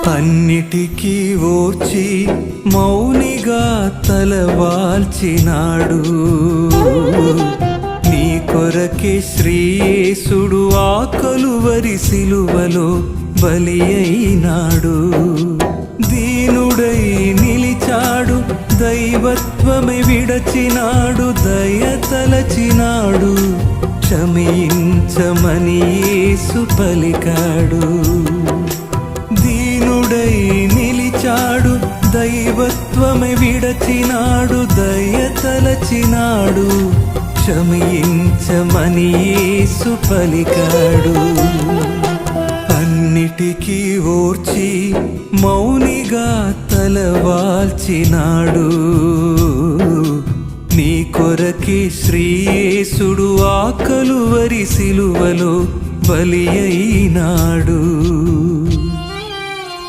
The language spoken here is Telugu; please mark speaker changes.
Speaker 1: అన్నిటికీ ఓర్చి మౌనిగా తలవాల్చినాడు. నీ కొరకే శ్రీయేసుడు ఆ కలువరి సిలువలో బలి అయినాడు. దీనుడై నిలిచాడు, దైవత్వమే విడచినాడు, దయ తలచినాడు, క్షమించమని యేసు పలికాడు. దీనుడై నిలిచాడు, దైవత్వమే విడచినాడు, దయ తలచినాడు, క్షమించమని యేసు పలికాడు. అన్నిటికీ ఓర్చి మౌనిగా తలవాల్చినాడు. నీ కొరకే శ్రీయేసుడు ఆ కలువరి సిలువలో బలి అయినాడు.